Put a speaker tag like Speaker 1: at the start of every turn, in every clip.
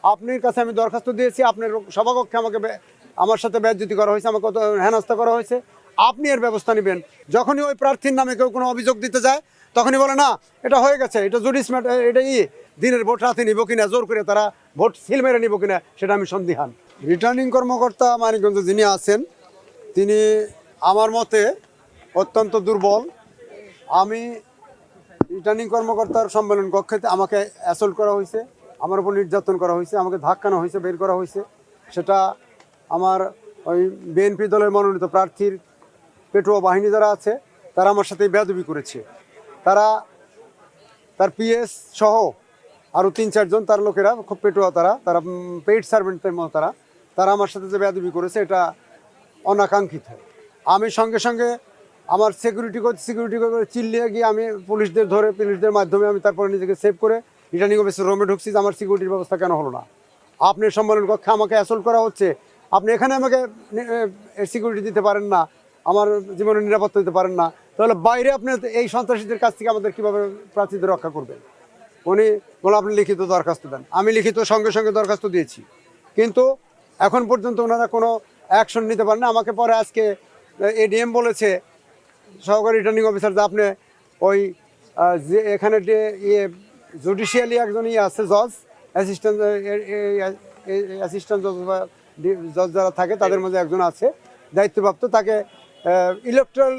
Speaker 1: আপনার কাছে আমি দরখাস্ত দিয়েছি, আপনার সভাকক্ষে আমাকে আমার সাথে বেজ্জতি করা হয়েছে, আমাকে কত হেনস্থা করা হয়েছে। আপনি এর ব্যবস্থা নেবেন। যখনই ওই প্রার্থীর নামে কেউ কোনো অভিযোগ দিতে যায় তখনই বলে না এটা হয়ে গেছে, এটা জুডিশমেন্ট, এটা দিনের ভোট রাতে নিব কিনা, জোর করে তারা ভোট সিল মেরে নিব কিনা সেটা আমি সন্দিহান। রিটার্নিং কর্মকর্তা মানিকগঞ্জে যিনি আছেন তিনি আমার মতে অত্যন্ত দুর্বল। আমি রিটার্নিং কর্মকর্তার সম্মেলন কক্ষে আমাকে অ্যাসল্ট করা হয়েছে, আমার উপর নির্যাতন করা হয়েছে, আমাকে ধাক্কানো হয়েছে, বের করা হয়েছে। সেটা আমার ওই বিএনপি দলের মনোনীত প্রার্থীর পেটুয়া বাহিনী যারা আছে তারা আমার সাথে বেয়াদবি করেছে। তার পিএস সহ আরও 3-4 জন তার লোকেরা খুব পেটুয়া, তারা পেইড সার্ভেন্টের মতো তারা আমার সাথে যে বেয়াদবি করেছে এটা অনাকাঙ্ক্ষিত। আমি সঙ্গে সঙ্গে আমার সিকিউরিটি করে চিল্লিয়ে গিয়ে আমি পুলিশদের মাধ্যমে আমি তারপরে নিজেকে সেভ করে রিটার্নিং অফিসের রুমে ঢুকছি যে আমার সিকিউরিটির ব্যবস্থা কেন হলো না। আপনি সম্মেলন কক্ষে আমাকে অ্যাসল্ট করা হচ্ছে, আপনি এখানে আমাকে সিকিউরিটি দিতে পারেন না, আমার জীবনের নিরাপত্তা দিতে পারেন না, তাহলে বাইরে আপনি এই সন্ত্রাসীদের কাছ থেকে আমাদের কীভাবে প্রার্থীদের রক্ষা করবেন? উনি বলে আপনি লিখিত দরখাস্ত দেন। আমি লিখিত সঙ্গে সঙ্গে দরখাস্ত দিয়েছি, কিন্তু এখন পর্যন্ত ওনারা কোনো অ্যাকশন নিতে পারেন না। আমাকে পরে আজকে এডিএম বলেছে, সহকারী রিটার্নিং অফিসার, যে আপনি ওই যে এখানে যে জুডিশিয়ালি একজন আছে জজ, অ্যাসিস্ট্যান্ট জজ বা জজ যারা থাকে তাদের মধ্যে একজন আছে দায়িত্বপ্রাপ্ত, তাকে ইলেকট্রাল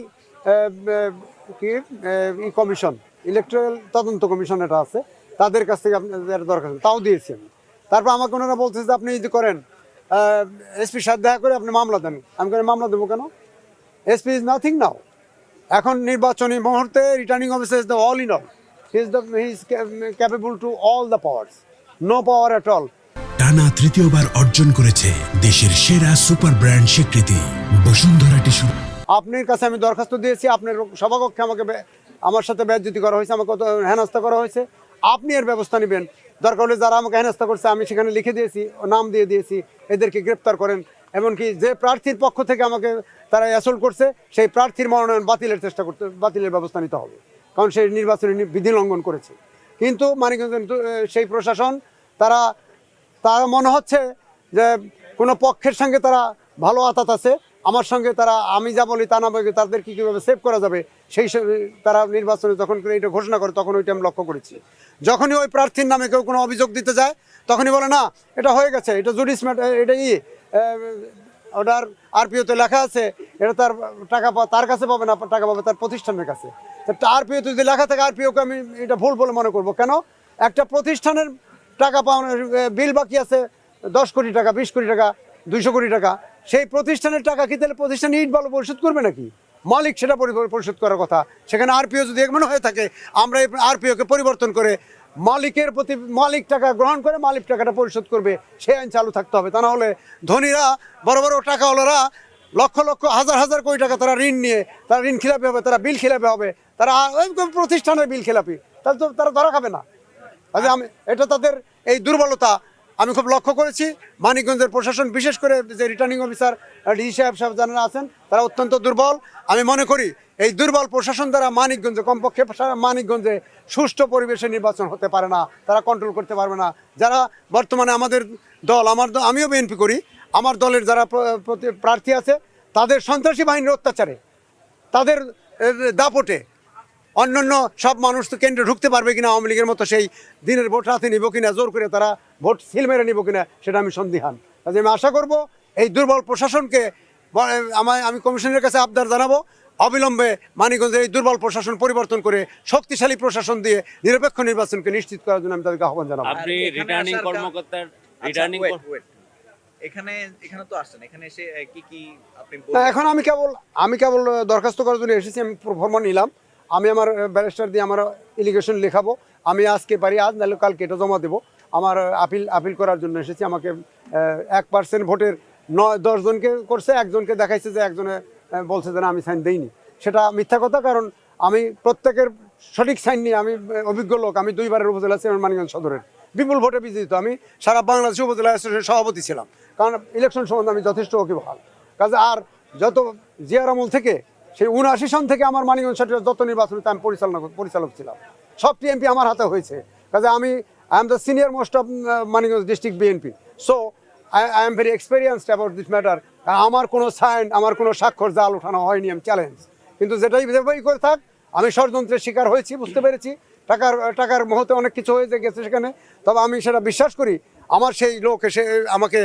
Speaker 1: কমিশন, ইলেকট্রাল তদন্ত কমিশন এটা আছে, তাদের কাছ থেকে আপনাদের দরকার তাও দিয়েছি আমি। তারপর আমাকে ওনারা বলতেছে যে আপনি যদি করেন এসপির সাথে দেখা করে আপনি মামলা দেন। আমি করে মামলা দেবো কেন? SP is nothing now. এখন নির্বাচনী মুহূর্তে returning officer is the all in all, he is capable to all the powers, no power at all.
Speaker 2: টানা তৃতীয়বার অর্জন করেছে দেশের সেরা সুপার ব্র্যান্ড স্বীকৃতি বসুন্ধরা টিস্যু।
Speaker 1: আপনার কাছে আমি দরখাস্ত দিয়েছি, আপনার সভাকক্ষে আমাকে আমার সাথে বেজ্জতি করা হয়েছে, আমাকে কত হেনস্থা করা হয়েছে। আপনি এর ব্যবস্থা নেবেন। দরকার হলে যারা আমাকে হেনস্থা করছে আমি সেখানে লিখে দিয়েছি, নাম দিয়ে দিয়েছি, এদেরকে গ্রেপ্তার করেন। এমনকি যে প্রার্থীর পক্ষ থেকে আমাকে তারা অ্যাসল্ট করছে সেই প্রার্থীর মনোনয়ন বাতিলের ব্যবস্থা নিতে হবে, কারণ সেই নির্বাচনী বিধি লঙ্ঘন করেছে। কিন্তু মানিকগঞ্জ সেই প্রশাসন তারা মনে হচ্ছে যে কোনো পক্ষের সঙ্গে তারা ভালো আতাত আছে, আমার সঙ্গে তারা আমি যা বলি তা না বলি তাদেরকে কীভাবে সেভ করা যাবে সেই তারা নির্বাচনে যখন এটা ঘোষণা করে তখন ওইটা আমি লক্ষ্য করেছি। যখনই ওই প্রার্থীর নামে কেউ কোনো অভিযোগ দিতে যায় তখনই বলে না এটা হয়ে গেছে, এটা জুডিশমেন্ট, এটা ওটার আরপিওতে লেখা আছে, এটা তার টাকা তার কাছে পাবে না, টাকা পাবে তার প্রতিষ্ঠানের কাছে। আরপিওতে যদি লেখা থাকে আরপিওকে আমি এটা ভুল বলে মনে করবো কেন? একটা প্রতিষ্ঠানের টাকা পাওয়ানোর বিল বাকি আছে 10 কোটি টাকা, 20 কোটি টাকা, 200 কোটি টাকা, সেই প্রতিষ্ঠানের টাকা কি তাহলে প্রতিষ্ঠান ইট বালু পরিশোধ করবে নাকি? মালিক সেটা পরিশোধ করার কথা। সেখানে আরপিও যদি এমন হয়ে থাকে আমরা এই আরপিওকে পরিবর্তন করে মালিকের প্রতি, মালিক টাকা গ্রহণ করে মালিক টাকাটা পরিশোধ করবে সেই আইন চালু থাকতে হবে। তা না হলে ধনীরা, বড় বড় টাকাওয়ালারা লক্ষ লক্ষ হাজার হাজার কোটি টাকা তারা ঋণ নিয়ে তারা ঋণ খেলাপি হবে, তারা বিল খেলাপি হবে, তারা প্রতিষ্ঠানের বিল খেলাপি, তাহলে তো তারা ধরা খাবে না। আমি এটা তাদের এই দুর্বলতা আমি খুব লক্ষ্য করেছি। মানিকগঞ্জের প্রশাসন, বিশেষ করে যে রিটার্নিং অফিসার ডিসি সাহেব যারা আছেন তারা অত্যন্ত দুর্বল। আমি মনে করি এই দুর্বল প্রশাসন দ্বারা মানিকগঞ্জে, কমপক্ষে মানিকগঞ্জে সুষ্ঠু পরিবেশে নির্বাচন হতে পারে না, তারা কন্ট্রোল করতে পারবে না। যারা বর্তমানে আমাদের দল, আমিও বিএনপি করি, আমার দলের যারা প্রার্থী আছে তাদের সন্ত্রাসী বাহিনীর অত্যাচারে, তাদের দাপটে অন্যান্য সব মানুষ তো কেন্দ্রে ঢুকতে পারবে কিনা, আওয়ামী লীগের মতো সেই দিনের ভোট রাতে নিব কিনা, জোর করে তারা ভোট সিল মেরে নিব কিনা সেটা আমি সন্দিহান। কাজে আমি আশা করব এই দুর্বল প্রশাসনকে, আমি কমিশনের কাছে আবদার জানাবো অবিলম্বে মানিকগঞ্জের এই দুর্বল প্রশাসন পরিবর্তন করে শক্তিশালী প্রশাসন দিয়ে নিরপেক্ষ নির্বাচনকে নিশ্চিত করার জন্য আমি তাদেরকে আহ্বান জানাবো।
Speaker 3: আপনি রিটার্নিং কর্মকর্তার
Speaker 4: এখানে তো আসছেন, এখানে এসে কি আপনি
Speaker 1: এখন আমি কেবল দরখাস্ত করার জন্য এসেছি। আমি ফরমান নিলাম, আমি আমার ব্যারিস্টার দিয়ে আমার এলিগেশন লেখাবো। আমি আজকে পারি আজ, নাহলে কালকে এটা জমা দেবো। আমার আপিল করার জন্য এসেছি। আমাকে 1% ভোটের 10 জনকে করছে, একজনকে দেখাইছে যে একজনে বলছে যে না আমি সাইন দেইনি, সেটা মিথ্যা কথা। কারণ আমি প্রত্যেকের সঠিক সাইন নিয়ে, আমি অভিজ্ঞ লোক, আমি 2বারের উপজেলা চেয়ারম্যান মানিকগঞ্জ সদরের, বিপুল ভোটে বিজয়িত। আমি সারা বাংলাদেশ উপজেলা অ্যাসোসিয়েশনের সভাপতি ছিলাম, কারণ ইলেকশন সম্বন্ধে আমি যথেষ্ট ওয়াকিবহাল। কাজে আর যত জিয়ার আমল থেকে সেই 79 সন থেকে আমার মানিকগঞ্জ যত নির্বাচনে আমি পরিচালক ছিলাম, সব টিএমপি আমার হাতে হয়েছে। কাজে আমি I am the senior most of Maniganj district BNP. So I am very experienced about this matter. আমার কোনো সাইন, আমার কোনো স্বাক্ষর জাল ওঠানো হয়নি, আমি চ্যালেঞ্জ। কিন্তু যেভাবেই করে থাক, আমি ষড়যন্ত্রের শিকার হয়েছি, বুঝতে পেরেছি। টাকার মুহূর্তে অনেক কিছু হয়ে গেছে সেখানে। তবে আমি সেটা বিশ্বাস করি, আমার সেই লোক এসে আমাকে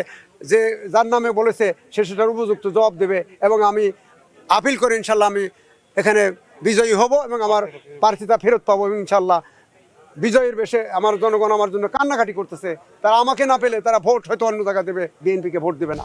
Speaker 1: যার নামে বলেছে সে সেটার উপযুক্ত জবাব দেবে, এবং আমি আপিল করে ইনশাল্লাহ আমি এখানে বিজয়ী হব এবং আমার প্রার্থিতা ফেরত পাবো। ইনশাল্লাহ বিজয়ের বেশে আমার জনগণ আমার জন্য কান্নাকাটি করতেছে। তারা আমাকে না পেলে তারা ভোট হয়তো অন্য জায়গায় দেবে, বিএনপিকে ভোট দেবে না।